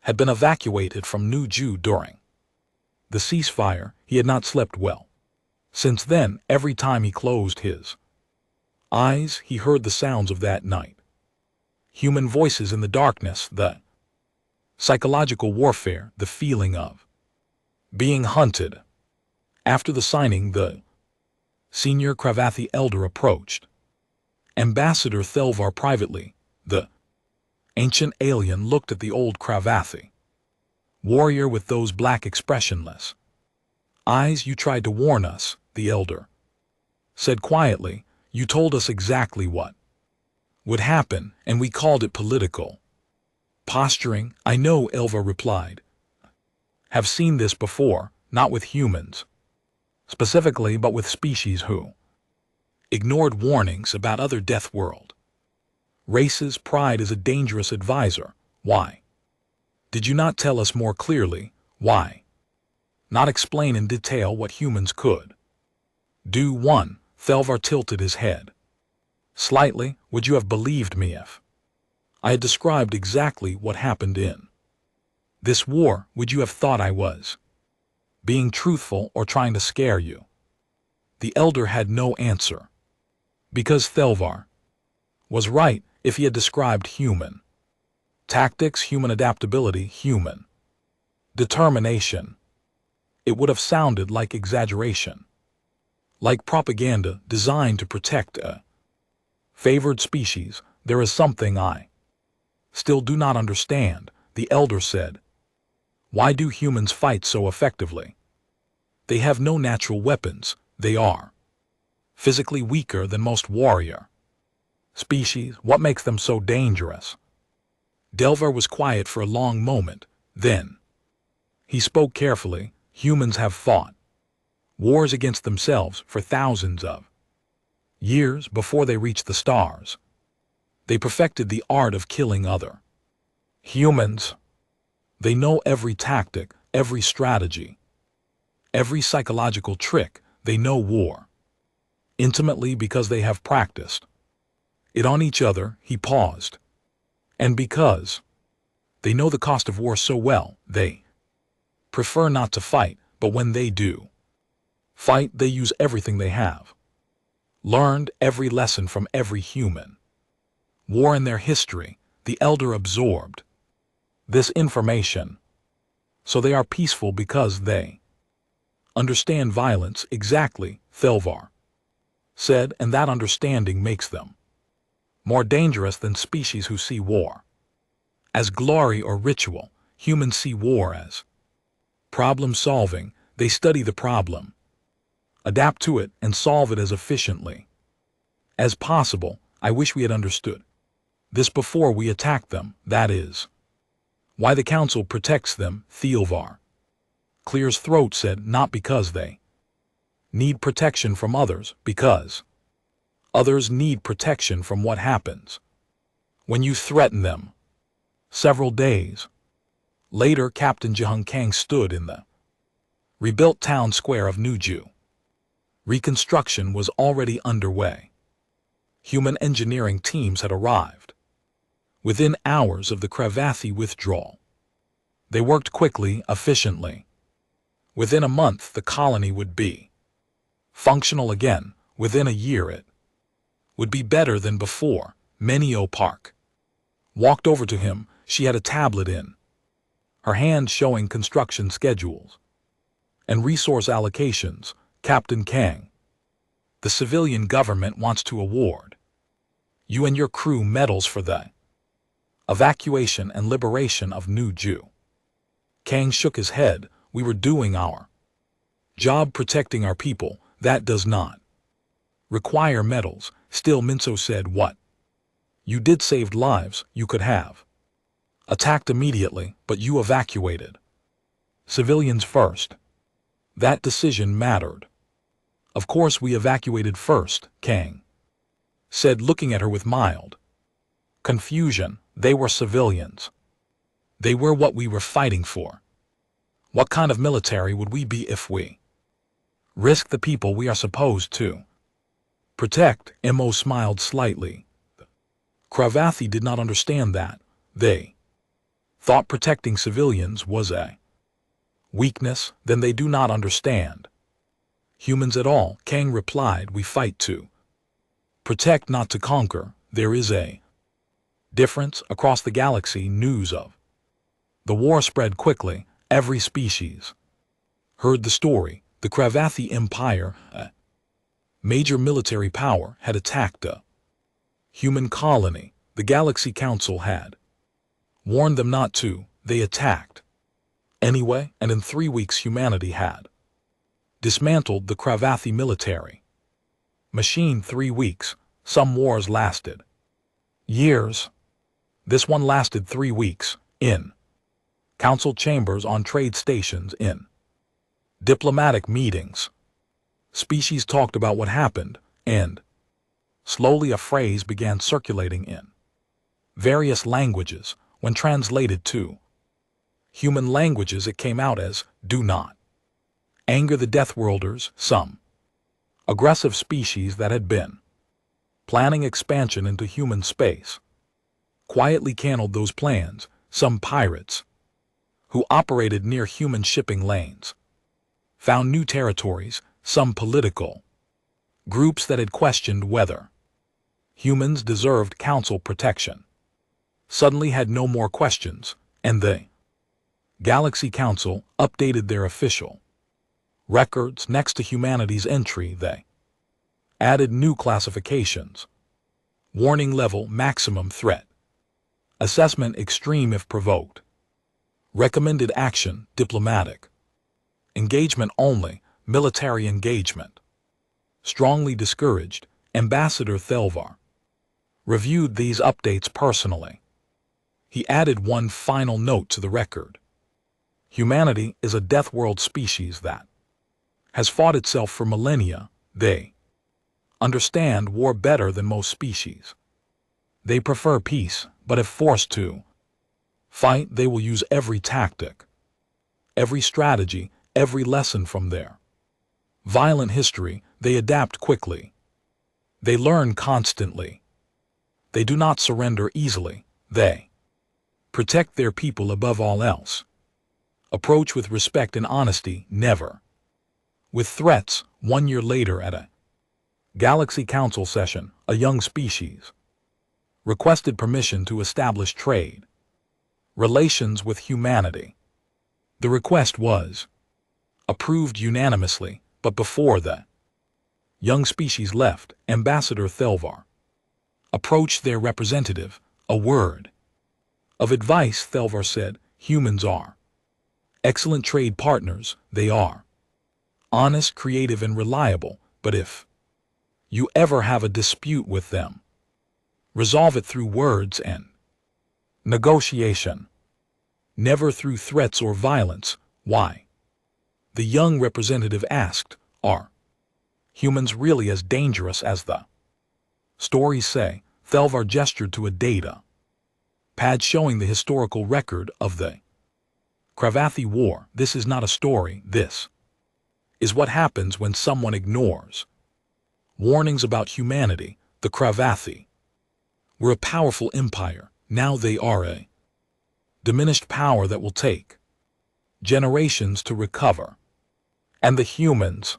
S1: had been evacuated from New Jeju during the ceasefire. He had not slept well. Since then, every time he closed his eyes, he heard the sounds of that night. Human voices in the darkness, the psychological warfare, the feeling of being hunted. After the signing, the senior Cravathi elder approached Ambassador Thelvar privately. The ancient alien looked at the old Cravathi warrior with those black expressionless eyes. You tried to warn us, the elder said quietly. You told us exactly what would happen, and we called it political posturing. I know, Elva replied. Have seen this before, not with humans specifically, but with species who ignored warnings about other death world races. Pride is a dangerous advisor. Why did you not tell us more clearly? Why not explain in detail what humans could do? One, Thelvar tilted his head slightly. Would you have believed me if I had described exactly what happened in this war? Would you have thought I was being truthful or trying to scare you? The elder had no answer, because Thelvar was right. If he had described human tactics, human adaptability, human determination, it would have sounded like exaggeration, like propaganda designed to protect a favored species. There is something I still do not understand, the elder said. Why do humans fight so effectively? They have no natural weapons. They are physically weaker than most warrior species. What makes them so dangerous? Delvar was quiet for a long moment. Then he spoke carefully. Humans have fought wars against themselves for thousands of years before they reached the stars. They perfected the art of killing other humans. They know every tactic, every strategy, every psychological trick. They know war intimately because they have practiced it on each other. He paused. And because they know the cost of war so well, they prefer not to fight, but when they do fight, they use everything they have learned, every lesson from every human war in their history. The elder absorbed this information. So they are peaceful because they understand violence. Exactly, Thelvar said, and that understanding makes them more dangerous than species who see war as glory or ritual. Humans see war as problem solving. They study the problem, adapt to it, and solve it as efficiently as possible. I wish we had understood this before we attacked them. That is why the council protects them. Thelvar clears throat said, not because they need protection from others, because others need protection from what happens when you threaten them. Several days Later, Captain Jihung Kang stood in the rebuilt town square of Nuju. Reconstruction was already underway. Human engineering teams had arrived. Within hours of the Cravathi withdrawal, they worked quickly, efficiently. Within a month, the colony would be functional again. Within a year, it would be better than before. Menio Park walked over to him. She had a tablet in her hand showing construction schedules and resource allocations. Captain Kang, the civilian government wants to award you and your crew medals for the evacuation and liberation of Nuju. Kang shook his head. We were doing our job protecting our people. That does not require medals. Still, Minso said, what you did saved lives. You could have attacked immediately, but you evacuated civilians first. That decision mattered. Of course we evacuated first, Kang said, looking at her with mild confusion. They were civilians. They were what we were fighting for. What kind of military would we be if we risk the people we are supposed to protect? Mo smiled slightly. Cravathi did not understand that. They thought protecting civilians was a weakness. Then they do not understand humans at all. Kang replied, we fight to protect, not to conquer. There is a difference across the galaxy. News of the war spread quickly. Every species heard the story. The Cravathi Empire, a major military power, had attacked a human colony. The Galaxy Council had warned them not to. They attacked anyway, and in 3 weeks humanity had dismantled the Cravathi military machine. 3 weeks. Some wars lasted years. This one lasted 3 weeks. In council chambers, on trade stations, in diplomatic meetings, species talked about what happened, and slowly a phrase began circulating in various languages. When translated to human languages, it came out as, do not anger the Deathworlders. Some aggressive species that had been planning expansion into human space quietly canceled those plans. Some pirates who operated near human shipping lanes found new territories. Some political groups that had questioned whether humans deserved council protection suddenly had no more questions, and the Galaxy Council updated their official records. Next to humanity's entry, they added new classifications. Warning level, maximum threat. Assessment, extreme if provoked. Recommended action, diplomatic. Engagement only, military engagement. Strongly discouraged. Ambassador Thelvar reviewed these updates personally. He added one final note to the record. Humanity is a death world species that has fought itself for millennia. They understand war better than most species. They prefer peace, but if forced to fight, they will use every tactic, every strategy, every lesson from their violent history. They adapt quickly. They learn constantly. They do not surrender easily. They protect their people above all else. Approach with respect and honesty, never with threats. 1 year later, at a Galaxy Council session, a young species requested permission to establish trade relations with humanity. The request was approved unanimously, but before the young species left, Ambassador Thelvar approached their representative. A word of advice, Thelvar said. Humans are excellent trade partners. They are honest, creative, and reliable, but if you ever have a dispute with them, resolve it through words and negotiation, never through threats or violence. Why? The young representative asked. Are humans really as dangerous as the stories say? Thelvar gestured to a data pad showing the historical record of the Cravathi War, this is not a story, this is what happens when someone ignores warnings about humanity. The Cravathi were a powerful empire, now they are a diminished power that will take generations to recover. And the humans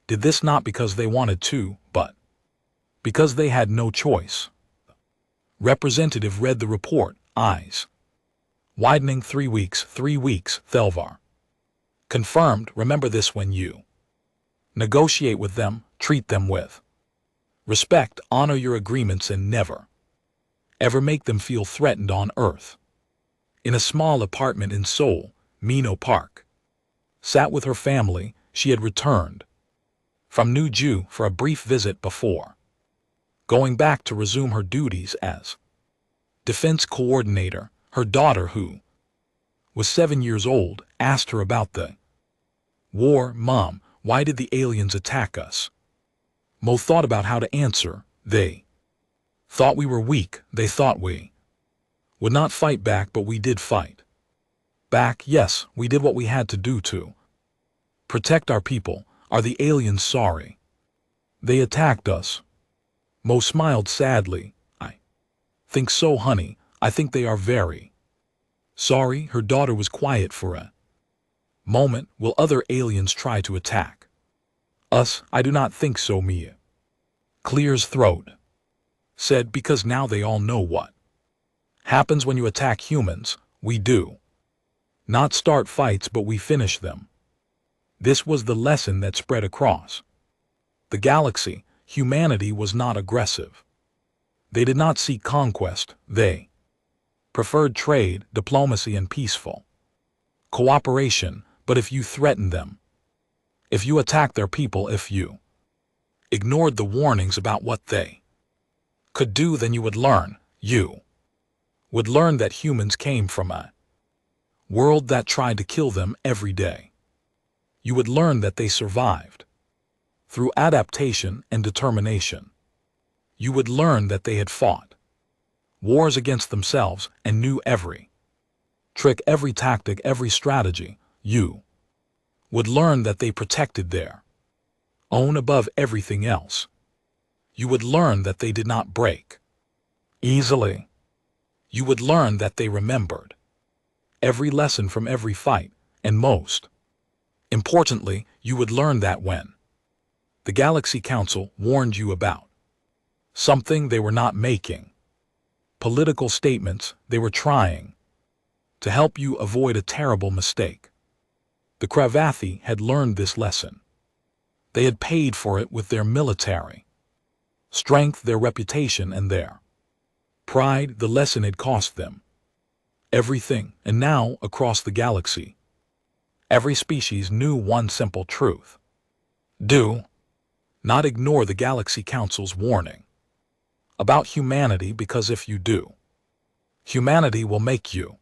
S1: did this not because they wanted to, but because they had no choice. Representative read the report, eyes widening. 3 weeks, 3 weeks, Thelvar confirmed. Remember this when you negotiate with them, treat them with respect, honor your agreements, and never, ever make them feel threatened on Earth. In a small apartment in Seoul, Mino Park sat with her family. She had returned from New Jew for a brief visit before going back to resume her duties as defense coordinator. Her daughter, who was 7 years old, asked her about the war. Mom, why did the aliens attack us? Mo thought about how to answer. They thought we were weak. They thought we would not fight back, but we did fight back. Yes, we did what we had to do to protect our people. Are the aliens sorry they attacked us? Mo smiled sadly. I think so, honey. I think they are very sorry. Her daughter was quiet for a moment. Will other aliens try to attack us? I do not think so, Mia clears throat said, because now they all know what happens when you attack humans. We do not start fights, but we finish them. This was the lesson that spread across the galaxy. Humanity was not aggressive. They did not seek conquest. They preferred trade, diplomacy, and peaceful cooperation. But if you threatened them, if you attacked their people, if you ignored the warnings about what they could do, then you would learn. You would learn that humans came from a world that tried to kill them every day. You would learn that they survived through adaptation and determination. You would learn that they had fought wars against themselves and knew every trick, every tactic, every strategy. You would learn that they protected their own above everything else. You would learn that they did not break easily. You would learn that they remembered every lesson from every fight, and most importantly, you would learn that when the Galaxy Council warned you about something, they were not making political statements. They were trying to help you avoid a terrible mistake. The Cravathi had learned this lesson. They had paid for it with their military strength, their reputation, and their pride. The lesson had cost them everything. And now, across the galaxy, every species knew one simple truth. Do not ignore the Galaxy Council's warning about humanity, because if you do, humanity will make you